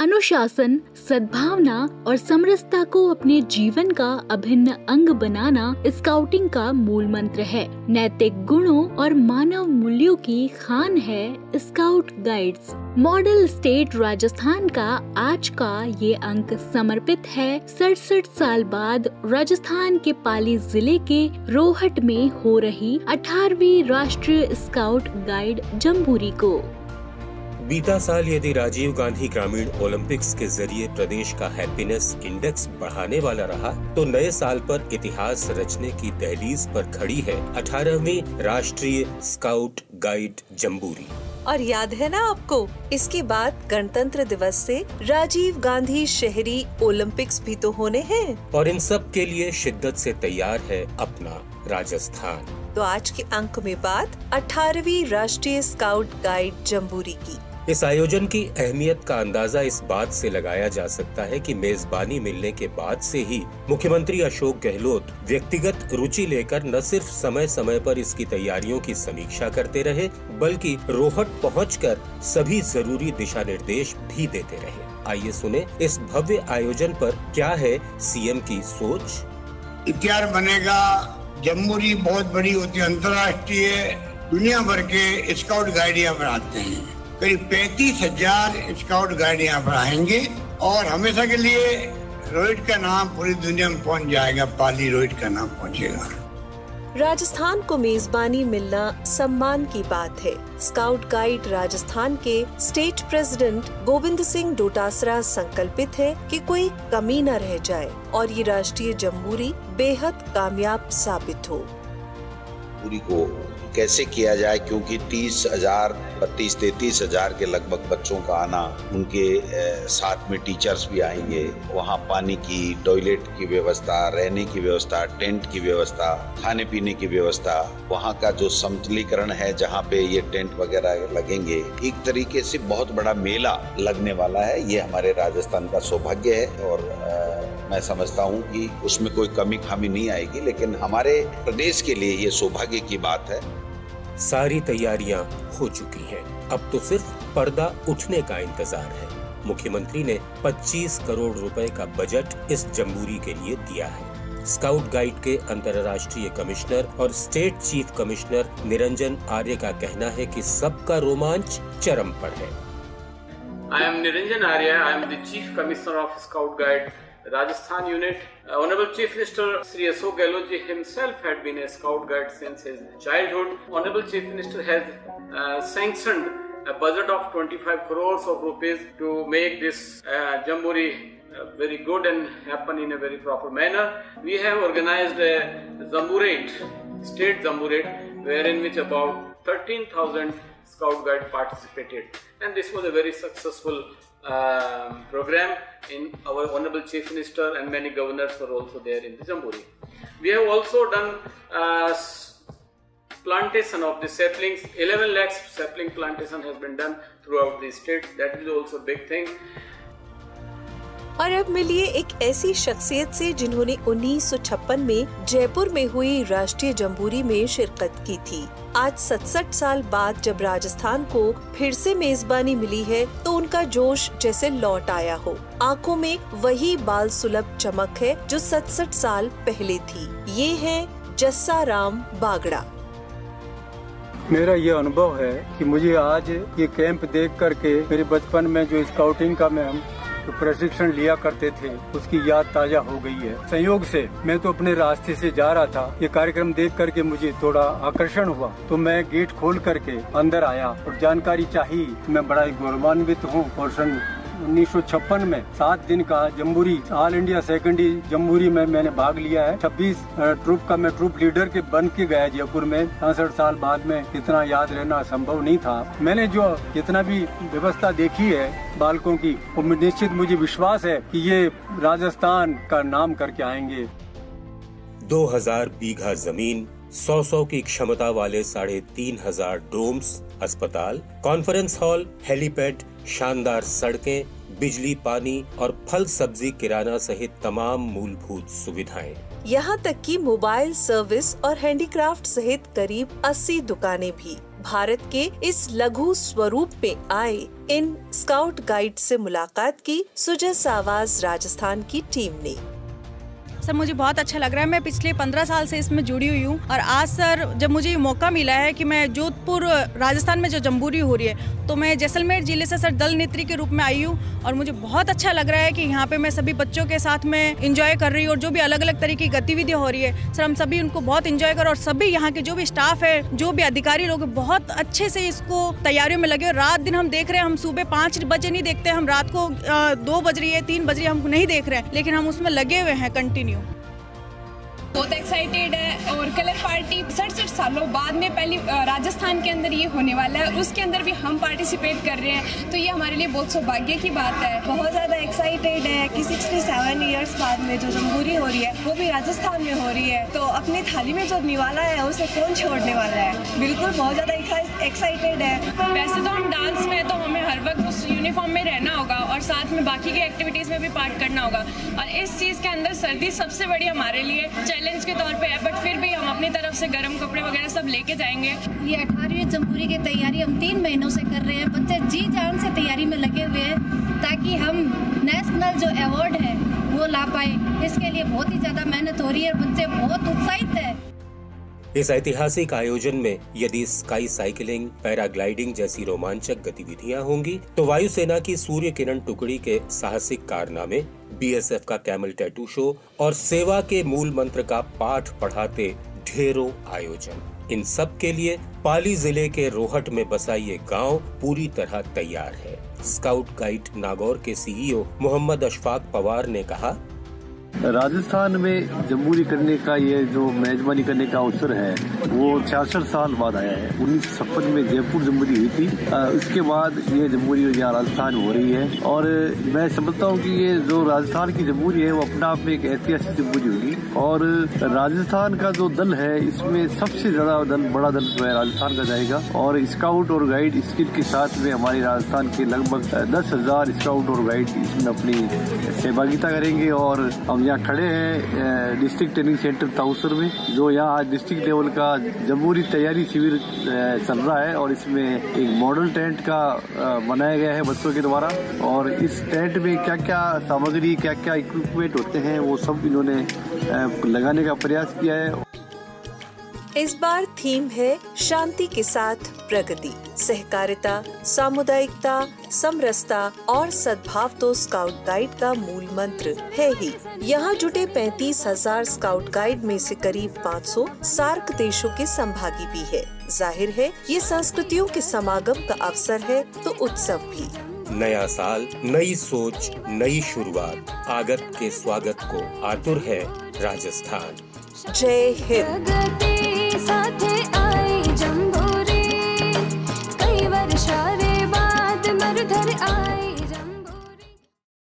अनुशासन, सद्भावना और समरसता को अपने जीवन का अभिन्न अंग बनाना स्काउटिंग का मूल मंत्र है। नैतिक गुणों और मानव मूल्यों की खान है scout guides. Model state Rajasthan का आज का ये अंक समर्पित है 67 साल बाद राजस्थान के पाली जिले के रोहट में हो रही 18वीं राष्ट्रीय स्काउट गाइड जम्बूरी को। बीता साल यदि राजीव गांधी ग्रामीण ओलंपिक्स के जरिए प्रदेश का हैप्पीनेस इंडेक्स बढ़ाने वाला रहा, तो नए साल पर इतिहास रचने की दहलीज पर खड़ी है 18वीं राष्ट्रीय स्काउट गाइड जम्बूरी। और याद है ना आपको, इसके बाद गणतंत्र दिवस से राजीव गांधी शहरी ओलंपिक्स भी तो होने हैं। और इन सब के लिए शिद्दत से तैयार है अपना राजस्थान। तो आज के अंक में बात 18वीं राष्ट्रीय स्काउट गाइड जम्बूरी की। इस आयोजन की अहमियत का अंदाजा इस बात से लगाया जा सकता है कि मेजबानी मिलने के बाद से ही मुख्यमंत्री अशोक गहलोत व्यक्तिगत रुचि लेकर न सिर्फ समय समय पर इसकी तैयारियों की समीक्षा करते रहे, बल्कि रोहट पहुंचकर सभी जरूरी दिशा निर्देश भी देते रहे। आइए सुने इस भव्य आयोजन पर क्या है सीएम की सोच। इतिहास बनेगा। जम्बूरी बहुत बड़ी होती है, अंतर्राष्ट्रीय दुनिया भर के स्काउट गाइड यहाँ पर आते हैं। करीब 35,000 स्काउट गाइड यहाँ पर आएंगे और हमेशा के लिए रोहित का नाम पूरी दुनिया में पहुँच जाएगा। पाली रोहित का नाम पहुँचेगा। राजस्थान को मेजबानी मिलना सम्मान की बात है। स्काउट गाइड राजस्थान के स्टेट प्रेसिडेंट गोविंद सिंह डोटासरा संकल्पित है कि कोई कमी न रह जाए और ये राष्ट्रीय जम्बूरी बेहद कामयाब साबित हो। पूरी को कैसे किया जाए, क्योंकि 32-33,000 के लगभग बच्चों का आना, उनके साथ में टीचर्स भी आएंगे। वहाँ पानी की, टॉयलेट की व्यवस्था, रहने की व्यवस्था, टेंट की व्यवस्था, खाने पीने की व्यवस्था, वहाँ का जो समतलीकरण है जहाँ पे ये टेंट वगैरह लगेंगे, एक तरीके से बहुत बड़ा मेला लगने वाला है। ये हमारे राजस्थान का सौभाग्य है और मैं समझता हूँ कि उसमें कोई कमी खामी नहीं आएगी, लेकिन हमारे प्रदेश के लिए ये सौभाग्य की बात है। सारी तैयारियां हो चुकी हैं, अब तो सिर्फ पर्दा उठने का इंतजार है। मुख्यमंत्री ने 25 करोड़ रुपए का बजट इस जम्बूरी के लिए दिया है। स्काउट गाइड के अंतर्राष्ट्रीय कमिश्नर और state chief commissioner Niranjan Arya का कहना है कि सबका रोमांच चरम पर है। I am Niranjan Arya. I am the Chief Commissioner of Scout Guide Rajasthan Unit. Honorable Chief Minister Sri Ashok Gehlot ji himself had been a Scout Guide since his childhood. Honorable Chief Minister has sanctioned a budget of 25 crores of rupees to make this Jamboree very good and happen in a very proper manner. We have organized a Jamboree, state Jamboree, wherein which about 13,000 Scout Guide participated, and this was a very successful program. In our Honorable Chief Minister and many governors were also there in the Jamboree. We have also done plantation of the saplings. 11 lakhs sapling plantation has been done throughout the state. That is also a big thing. और अब मिलिए एक ऐसी शख्सियत से जिन्होंने 1956 में जयपुर में हुई राष्ट्रीय जम्बूरी में शिरकत की थी। आज 67 साल बाद जब राजस्थान को फिर से मेजबानी मिली है तो उनका जोश जैसे लौट आया हो। आंखों में वही बाल सुलभ चमक है जो 67 साल पहले थी। ये है जस्सा राम बागड़ा। मेरा ये अनुभव है कि मुझे आज ये कैंप देख करके मेरे बचपन में जो स्काउटिंग का मैं तो प्रशिक्षण लिया करते थे उसकी याद ताजा हो गई है। संयोग से मैं तो अपने रास्ते से जा रहा था, ये कार्यक्रम देख करके मुझे थोड़ा आकर्षण हुआ तो मैं गेट खोल करके अंदर आया और जानकारी चाहिए। मैं बड़ा ही गौरवान्वित हूँ और सन 1956 में 7 दिन का jamboree all India secondary jamboree में मैंने भाग लिया है। 26 ट्रूप का मैं ट्रूप लीडर के बन के गया जयपुर में। 65 साल बाद में इतना याद रहना संभव नहीं था। मैंने जो जितना भी व्यवस्था देखी है बालकों की, वो निश्चित मुझे विश्वास है कि ये राजस्थान का नाम करके आएंगे। 2000 बीघा जमीन, 100 की क्षमता वाले 3,500 डोम्स, अस्पताल, कॉन्फ्रेंस हॉल, हेलीपैड, शानदार सड़कें, बिजली, पानी और फल सब्जी, किराना सहित तमाम मूलभूत सुविधाएं। यहाँ तक कि मोबाइल सर्विस और हैंडीक्राफ्ट सहित करीब 80 दुकानें भी। भारत के इस लघु स्वरूप में आए इन स्काउट गाइड से मुलाकात की सुजय सावाज राजस्थान की टीम ने। सर मुझे बहुत अच्छा लग रहा है। मैं पिछले 15 साल से इसमें जुड़ी हुई हूँ और आज सर जब मुझे ये मौका मिला है कि मैं जोधपुर राजस्थान में जो जम्बूरी हो रही है तो मैं जैसलमेर जिले से सर दल नेत्री के रूप में आई हूँ और मुझे बहुत अच्छा लग रहा है कि यहाँ पे मैं सभी बच्चों के साथ में इंजॉय कर रही हूँ और जो भी अलग अलग तरह की गतिविधियाँ हो रही है सर हम सभी उनको बहुत इंजॉय कर और सभी यहाँ के जो भी स्टाफ है जो भी अधिकारी लोग बहुत अच्छे से इसको तैयारियों में लगे। रात दिन हम देख रहे हैं, हम सुबह 5 बजे नहीं देखते, हम रात को 2 बज रही है 3 बज रही है हम नहीं देख रहे हैं, लेकिन हम उसमें लगे हुए हैं कंटिन्यू। बहुत एक्साइटेड है और कलर पार्टी 67 सालों बाद में पहली राजस्थान के अंदर ये होने वाला है, उसके अंदर भी हम पार्टिसिपेट कर रहे हैं तो ये हमारे लिए बहुत सौभाग्य की बात है। बहुत ज़्यादा एक्साइटेड है कि 67 इयर्स बाद में जो जम्बूरी हो रही है वो भी राजस्थान में हो रही है, तो अपनी थाली में जो निवाला है उसे कौन छोड़ने वाला है। बिल्कुल बहुत ज़्यादा एक्साइटेड है। वैसे तो हम डांस में तो हमें हर वक्त उस यूनिफॉर्म में रहना होगा और साथ में बाकी की एक्टिविटीज़ में भी पार्ट करना होगा और इस चीज़ के अंदर सर्दी सबसे बड़ी हमारे लिए चैलेंज के तौर पे है, बट फिर भी हम अपनी तरफ से गर्म कपड़े वगैरह सब लेके जाएंगे। ये 18वीं जम्बूरी की तैयारी हम 3 महीनों से कर रहे हैं। बच्चे जी जान से तैयारी में लगे हुए हैं ताकि हम नेशनल जो अवार्ड है वो ला पाए। इसके लिए बहुत ही ज्यादा मेहनत हो रही है, बच्चे बहुत उत्साहित है। इस ऐतिहासिक आयोजन में यदि स्काई साइकिलिंग, पैराग्लाइडिंग जैसी रोमांचक गतिविधियां होंगी तो वायुसेना की सूर्य किरण टुकड़ी के साहसिक कारनामे, बीएसएफ का कैमल टैटू शो और सेवा के मूल मंत्र का पाठ पढ़ाते ढेरों आयोजन, इन सब के लिए पाली जिले के रोहट में बसा ये गांव पूरी तरह तैयार है। स्काउट गाइड नागौर के सीईओ मोहम्मद अशफाक पवार ने कहा, राजस्थान में जम्बूरी करने का ये जो मेजबानी करने का अवसर है वो 66 साल बाद आया है। 1956 में जयपुर जम्बूरी हुई थी, उसके बाद ये जम्बूरी यहाँ राजस्थान हो रही है और मैं समझता हूँ कि ये जो राजस्थान की जम्बूरी है वो अपना आप में एक ऐतिहासिक जम्बूरी होगी और राजस्थान का जो दल है इसमें सबसे ज्यादा बड़ा दल जो है राजस्थान का जाएगा और स्काउट और गाइड स्किल के साथ में हमारे राजस्थान के लगभग 10,000 स्काउट और गाइड इसमें अपनी सहभागिता करेंगे और हम यहाँ खड़े हैं डिस्ट्रिक्ट ट्रेनिंग सेंटर ताउसर में, जो यहाँ आज डिस्ट्रिक्ट लेवल का जम्बूरी तैयारी शिविर चल रहा है और इसमें एक मॉडल टेंट का बनाया गया है बच्चों के द्वारा और इस टेंट में क्या क्या सामग्री, क्या क्या इक्विपमेंट होते हैं वो सब इन्होंने लगाने का प्रयास किया है। इस बार थीम है शांति के साथ प्रगति। सहकारिता, सामुदायिकता, समरसता और सद्भाव तो स्काउट गाइड का मूल मंत्र है ही। यहाँ जुटे 35,000 स्काउट गाइड में से करीब 500 सार्क देशों के संभागी भी है। जाहिर है ये संस्कृतियों के समागम का अवसर है तो उत्सव भी। नया साल, नई सोच, नई शुरुआत, आगत के स्वागत को आतुर है राजस्थान। जय हिंद। साथे आई जम्बूरी, कई वर्षा रे बाद मरधर आए।